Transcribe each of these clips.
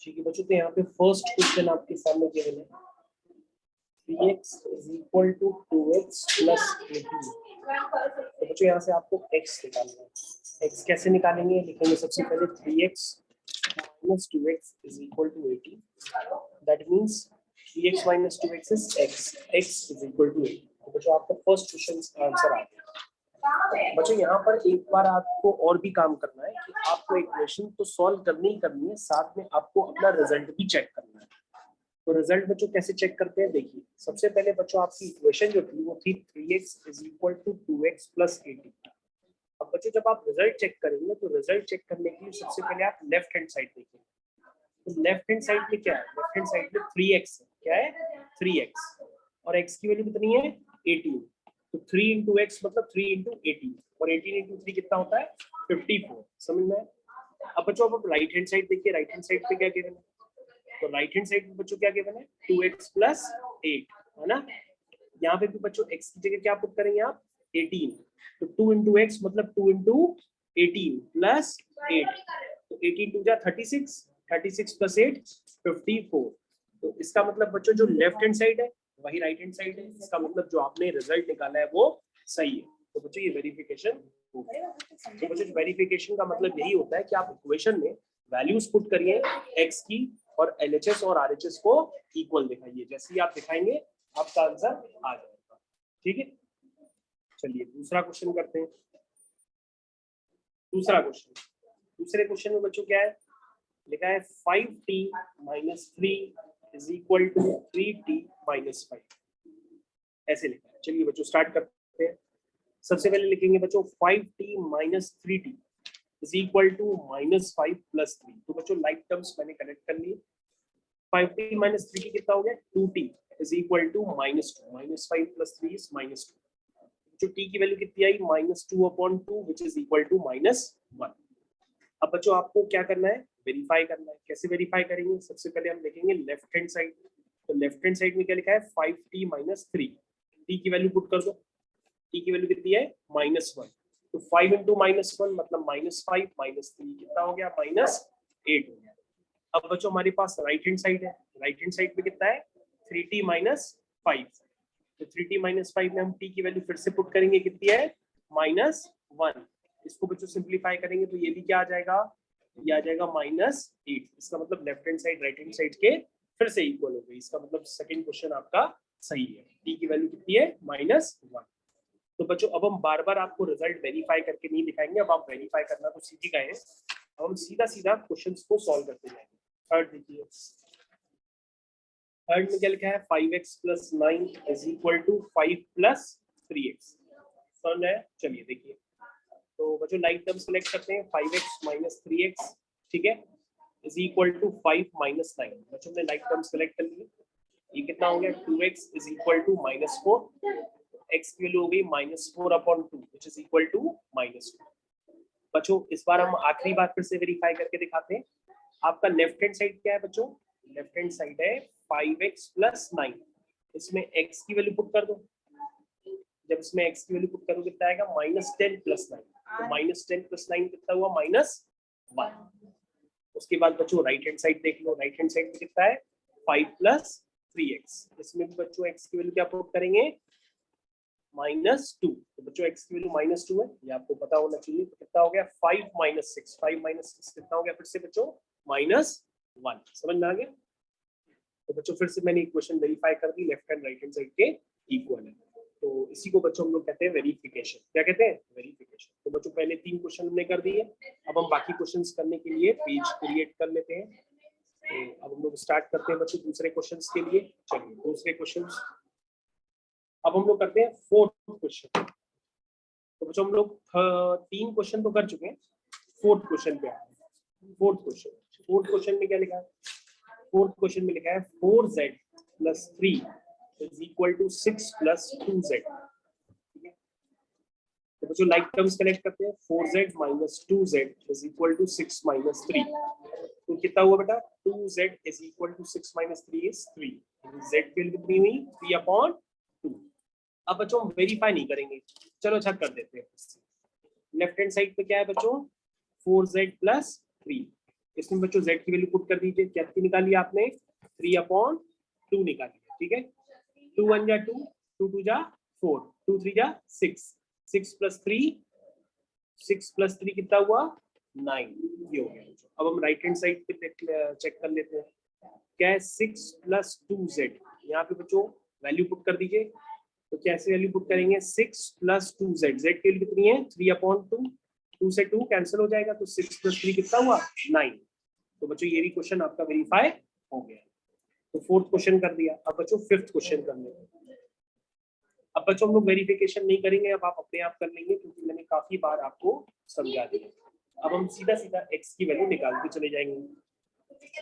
ठीक है बच्चों, तो यहाँ पे फर्स्ट क्वेश्चन आपके सामने गिवन है 3x is equal to 2x plus 18। तो बच्चों यहाँ से आपको x निकालना है। x कैसे निकालेंगे? लिखेंगे सबसे पहले 3x minus 2x is equal to 18। That means 3x minus 2x is x। x is equal to 18। तो बच्चों आपका फर्स्ट क्वेश्चन का आंसर आ गया। बच्चों यहाँ पर एक बार आपको और भी काम करना है कि आपको इक्वेशन तो सॉल्व करनी ही करनी है, साथ में आपको अपना रिजल्ट भी चेक करना है। तो रिजल्ट बच्चों कैसे चेक करते हैं? देखिए सबसे पहले बच्चों आपकी इक्वेशन जो थी वो थी 3x is equal to 2x plus 18। अब बच्चों जब आप रिजल्ट चेक करेंगे तो रिजल्ट चेक करने के लिए सबसे पहले आप लेफ्ट हैंड साइड देखेंगे। तो लेफ्ट हैंड साइड में क्या है? लेफ्ट हैंड साइड में 3x है। क्या है? 3x। और x की वैल्यू कितनी है? 18। तो 3 into x मतलब 3 into 18 और 18 into 3 कितना होता है? 54। समझ में? अब बच्चों आप राइट हैंड साइड देखिए, राइट हैंड साइड पे क्या गिवन है? तो राइट हैंड साइड में बच्चों क्या गिवन है? 2x plus 8 है ना। यहाँ पे भी बच्चों x की जगह क्या पुट करेंगे आप? 18। तो 2 into x मतलब 2 into 18 plus 8। तो 18 2 जा 36, 36 plus 8 54। तो इसका मतलब बच्चों जो लेफ्ट हैंड साइड है वही राइट हैंड साइड है। इसका मतलब जो आपने रिजल्ट निकाला है वो सही है। तो बच्चों ये वेरिफिकेशन हो गया। तो बच्चों वेरिफिकेशन का मतलब यही होता है कि आप इक्वेशन में वैल्यूज पुट करिए x की और LHS और RHS को इक्वल दिखाइए। जैसे ही आप दिखाएंगे आपका आंसर आ जाएगा। ठीक है, चलिए दूसरा क्वेश्चन करते हैं। दूसरा क्वेश्चन, दूसरे क्वेश्चन में बच्चों क्या है लिखा है? 5t minus 3 is equal to 3t minus 5। ऐसे लिखा है। चलिए बच्चों स्टार्ट करते हैं। सबसे पहले लिखेंगे बच्चों 5t minus 3t is equal to minus 5 plus 3। तो बच्चों लाइक टर्म्स मैंने कनेक्ट कर लिए। 5t minus 3t कितना हो गया? 2t is equal to minus 2। minus 5 plus 3 is minus 2। जो t की वैल्यू कितनी आई? -2/2 which is equal to -1। अब बच्चों आपको क्या करना है? वेरीफाई करना है। कैसे वेरीफाई करेंगे? सबसे पहले हम देखेंगे लेफ्ट हैंड साइड। तो लेफ्ट हैंड साइड में क्या लिखा है? 5t minus 3। t की वैल्यू पुट कर दो। t की वैल्यू कितनी है? -1। तो 5 into -1 मतलब -5 minus 3 कितना हो गया? -8 हो गया। अब बच्चों हमारे पास राइट हैंड साइड है। राइट हैंड साइड में कितना है? 3t minus 5। तो 3t minus 5 में हम t की वैल्यू फिर से पुट करेंगे, कितनी है? -1। इसको बच्चों सिंप्लीफाई करेंगे तो ये भी क्या आ जाएगा? ये आ जाएगा -8। इसका मतलब left hand side right hand side के फिर से इक्वल हो गई। इसका मतलब सेकंड क्वेश्चन आपका सही है। t की वैल्यू कितनी है? -1। तो बच्चों अब हम बार बार आपको रिजल्ट वेरीफाई करके नहीं दिखाएंगे। अब आप वेरीफाई करना तो सीख ही गए हैं। अब हम सीधा सीधा क्वेश्चंस को सॉल्व करते जाएंगे। थर्ड देखिए, थर्ड में क्या लिखा है? 5x plus 9 is equal to 5 plus 3x। समझ है? चलिए देखिए, तो बच्चों लाइक टर्म सेलेक्ट करते हैं। 5x minus 3x, ठीक है, is equal to 5 minus 9। बच्चों ने लाइक टर्म सेलेक्ट कर लिए। ये कितना हो गया? 2x is equal to -4। x की वैल्यू हो गई -4/2 which is equal to -2। बच्चों इस बार हम आखिरी बार फिर से वेरीफाई करके दिखाते हैं। आपका लेफ्ट हैंड साइड क्या है बच्चों? लेफ्ट हैंड साइड है 5x plus 9। इसमें x की वैल्यू पुट कर दो। जब इसमें x की वैल्यू पुट करो कितना आएगा? -10 plus 9। तो -10 plus 9 कितना हुआ? -1। उसके बाद बच्चों राइट हैंड साइड देख लो। राइट हैंड साइड में कितना है? 5 plus 3x। इसमें भी बच्चों x की वैल्यू क्या पुट करेंगे? -2। तो बच्चों x की वैल्यू -2 है, ये आपको पता होना चाहिए। तो कितना हो गया? 5 minus 6। 5 minus 6 कितना हो गया? फिर से बच्चों -1। समझ में आ गया? तो बच्चों फिर से मैंने इक्वेशन वेरीफाई कर दी, left hand right hand side के इक्वल है। तो इसी को बच्चों हम लोग कहते हैं वेरिफिकेशन। क्या कहते हैं? वेरिफिकेशन। तो बच्चों पहले 3 क्वेश्चन हमने कर दिए। अब हम बाकी क्वेश्चंस करने के लिए पेज क्रिएट कर लेते हैं। तो अब हम लोग स्टार्ट करते हैं बच्चों दूसरे क्वेश्चंस के लिए। चलिए दूसरे क्वेश्चंस अब हम लोग करते हैं फोर्थ क्वेश्चन। तो बच्चों हम लोग 3 क्वेश्चन तो कर चुके हैं। फोर्थ क्वेश्चन पे आते हैं। फोर्थ क्वेश्चन में क्या लिखा है? फोर्थ क्वेश्चन में लिखा है 4z plus 3 is equal to 6 plus 2z। ठीक है, तो बच्चों लाइक टर्म्स कनेक्ट करते हैं। 4z minus 2z is equal to 6 minus 3। तो कितना हुआ बेटा? 2z is equal to 6 minus 3 is 3। z की वैल्यू कितनी हुई? 3/2। अब बच्चों हम वेरीफाई नहीं करेंगे, चलो अच्छा कर देते हैं। लेफ्ट हैंड साइड पे क्या है बच्चों? 4z plus 3। इसमें बच्चों z की वैल्यू पुट कर दीजिए। क्या निकाली आपने? 3/2 निकाली है, ठीक है। 2 1 जा 2, 2 2 जा 4, 2 3 जा 6, 6 + 3, 6 + 3 कितना हुआ? 9। ये हो गया। अब हम राइट हैंड साइड पे चेक कर लेते हैं। क्या है? 6 + 2z। यहाँ पे बच्चों वैल्यू पुट कर दीजिए। तो कैसे वैल्यू पुट करेंगे? 6 + 2z, z की वैल्यू कितनी है? 3/2, 2 से 2 कैंसिल हो जाएगा, तो 6 + 3 कितना हुआ? 9। तो बच्चों ये भी क्वेश्चन आपका वेरीफाई हो गया। तो फोर्थ क्वेश्चन कर दिया। अब बच्चों फिफ्थ क्वेश्चन कर लेते हैं। अब बच्चों हम लोग वेरिफिकेशन नहीं करेंगे, अब आप अपने आप कर लेंगे, क्योंकि मैंने काफी बार आपको समझा दिया। अब हम सीधा सीधा x की वैल्यू निकाल के चले जाएंगे।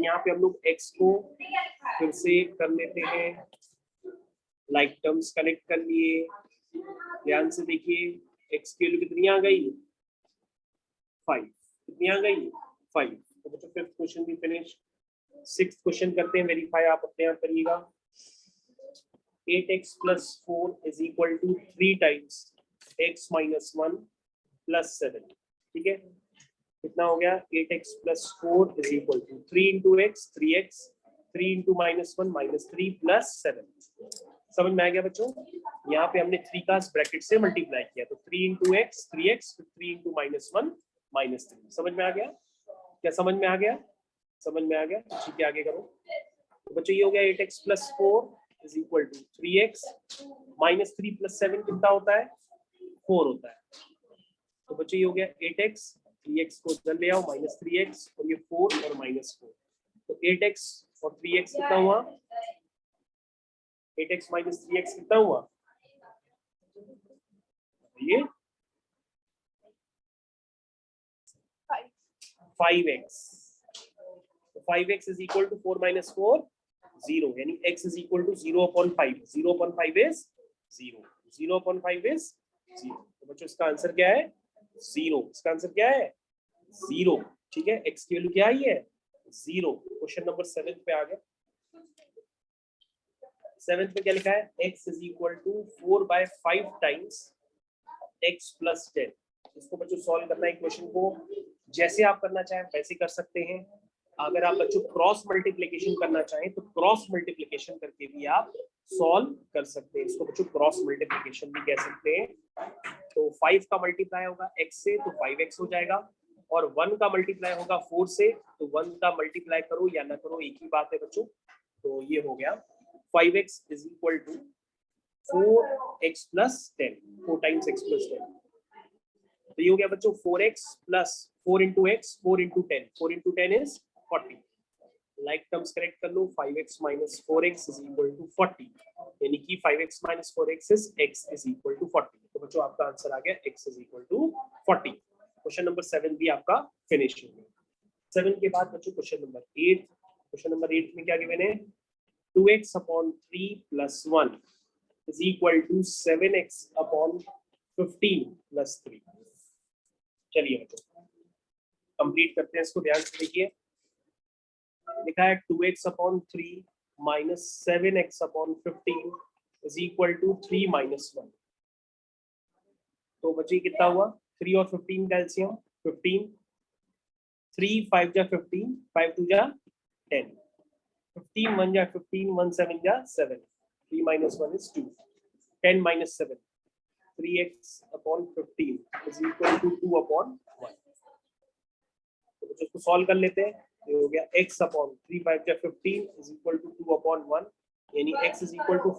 यहाँ पे हम लोग x को फिर से कर लेते हैं, लाइक टर्म्स कनेक्ट कर लिए। ध्यान से देखिए, x की वैल्यू कितनी आ गई? 5। कितनी आ गई? 5। तो बच्चों फिफ्थ क्वेश्चन भी फिनिश। सिक्स्थ क्वेश्चन करते हैं, वेरीफाई आप अपने आप करिएगा। 8x + 4 = 3 times x - 1 + 7। ठीक है, कितना हो गया? 8x + 4 = 3 × x 3x, 3 × -1 -3 + 7। समझ में आ गया बच्चों? यहाँ पे हमने 3 का ब्रैकेट से मल्टीप्लाई किया, तो 3 × x 3x, 3 × -1 -3। समझ में आ गया? क्या समझ में आ गया? समझ में आ गया? ठीक है, आगे करो। तो बच्चों ये हो गया 8x + 4 = 3x, -3 + 7 कितना होता है? 4 होता है। तो बच्चों ये हो गया 8x, 3x को इधर ले आओ, -3x, और ये 4 और -4। तो 8x और 3x कितना हुआ? 8x - 3x कितना हुआ? ये 5x। तो 5x = 4 - 4, 0, यानी x = 0/5। 0/5 is 0, 0/5 is 0। तो बच्चों इसका आंसर क्या है? 0। इसका आंसर क्या है? 0। ठीक है, x की वैल्यू क्या आई है? 0। क्वेश्चन नंबर 7 पे आ गया। 7 पे क्या लिखा है? x = 4/5 times x + 10। इसको बच्चों सॉल्व करना है इक्वेशन को। जैसे आप करना चाहें वैसे कर सकते हैं। अगर आप बच्चों क्रॉस मल्टीप्लिकेशन करना चाहें तो क्रॉस मल्टीप्लिकेशन करके भी आप सॉल्व कर सकते हैं। इसको बच्चों क्रॉस मल्टीप्लिकेशन भी कह सकते हैं। तो 5 का मल्टीप्लाई होगा x से, तो 5x हो जाएगा, और 1 का मल्टीप्लाई होगा 4 से, तो 1 का मल्टीप्लाई करो या ना करो एक ही बात है बच्चों। तो ये हो गया 5x = 4x + 10, 4 times x + 10। तो ये हो गया बच्चों 4x + 4 × x, 4 × 10, 4 × 10 is 40। Like terms correct कर लो, 5x - 4x = 40, यानी कि 5x - 4x is x = 40। तो बच्चों आपका आंसर आ गया x = 40। क्वेश्चन नंबर 7 भी आपका फिनिश हो गया। 7 के बाद बच्चों क्वेश्चन नंबर 8। क्वेश्चन नंबर 8 में क्या गिवन है? 2x/3 + 1 = 7x/15 + 3। चलिए बच्चों कंप्लीट करते हैं इसको। ध्यान से देखिए, लिखा है 2x/3 - 7x/15 = 3 - 1। तो बच्चे कितना हुआ? 3 और 15 का एलसीएम 15, 3 5 जा 15, 5 2 जा 10, 15 1 जा 15, 1 7 जा 7, 3 - 1 is 2, 10 - 7, 3x/15 = 2/1। तो बच्चों इसको सॉल्व कर लेते हैं। ये हो गया x/3 5 जा 15 = 2/1, यानी x =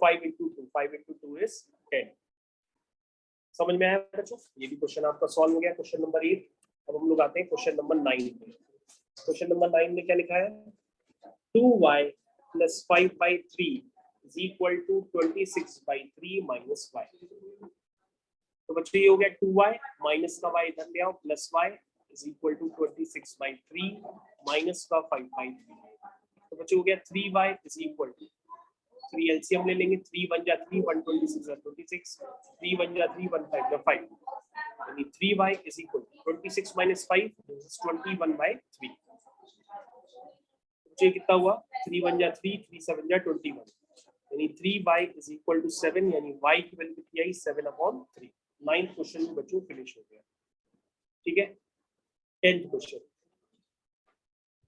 5 × 2, 5 × 2 is 10। समझ में आया बच्चों? ये भी क्वेश्चन आपका सॉल्व हो गया, क्वेश्चन नंबर 8। अब हम लोग आते हैं क्वेश्चन नंबर 9 पे। क्वेश्चन नंबर 9 में क्या लिखा है? 2y + 5/3 = 26/3 - y। तो बच्चों ये हो गया 2y, माइनस का y इधर ले आओ, प्लस y = 26/3 माइनस का 5/3। तो बच्चों हो गया 3y = 3 एलसीएम ले लेंगे, 3 1 जा 3, 1 26 जा 26, 3 1 जा 3, 1 5 जा 5, यानी 3y = 26 - 5 is 21/3। बच्चों कितना हुआ? 3 1 जा 3, 3 7 जा 21, यानी 3y = 7, यानी y की वैल्यू कितनी आई? 7/3। 9th क्वेश्चन में बच्चों फिनिश हो गया। ठीक है, 10th क्वेश्चन।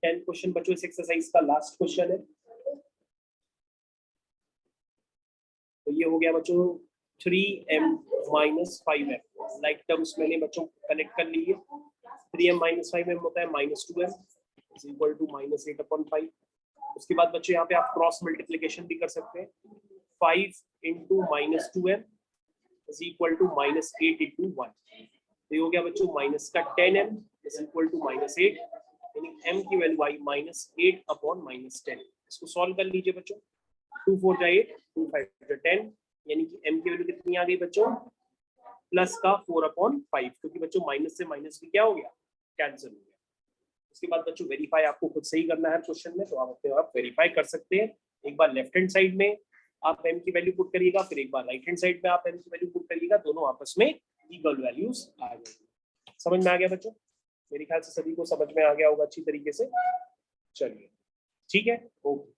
10 क्वेश्चन बच्चों इस एक्सरसाइज का लास्ट क्वेश्चन है। तो ये हो गया बच्चों 3m minus 5m। Like terms मैंने बच्चों कनेक्ट कर लिए। 3m माइनस 5m होता है minus 2m is equal to minus 8/5। उसके बाद बच्चों यहाँ पे आप क्रॉस मल्टीप्लिकेशन भी कर सकते हैं। 5 into minus 2m is equal to minus 8 into 1। तो ये हो गया बच्चों माइनस का 10m is equal to minus 8, यानी m की वैल्यू आई माइनस 8 अपॉन माइनस 10। इसको सॉल्व कर लीजिए बच्चों। 2 4 जा 8, 2 5 जा 10, यानी कि m की वैल्यू कितनी आ गई बच्चों प्लस का 4/5, क्योंकि बच्चों माइनस से माइनस भी क्या हो गया कैंसिल हो गया। उसके बाद बच्चों वेरीफाई आपको खुद से ही करना है क्वेश्चन में, तो आप अपने आप वेरीफाई कर सकते हैं। एक बार लेफ्ट हैंड साइड में आप m की वैल्यू पुट करिएगा, फिर एक बार राइट हैंड साइड में आप m की वैल्यू पुट करिएगा, दोनों आपस में इक्वल वैल्यूज आ जाएंगी। समझ में आ गया बच्चों? मेरे ख्याल से सभी को समझ में आ गया होगा अच्छी तरीके से। चलिए ठीक है, ओके।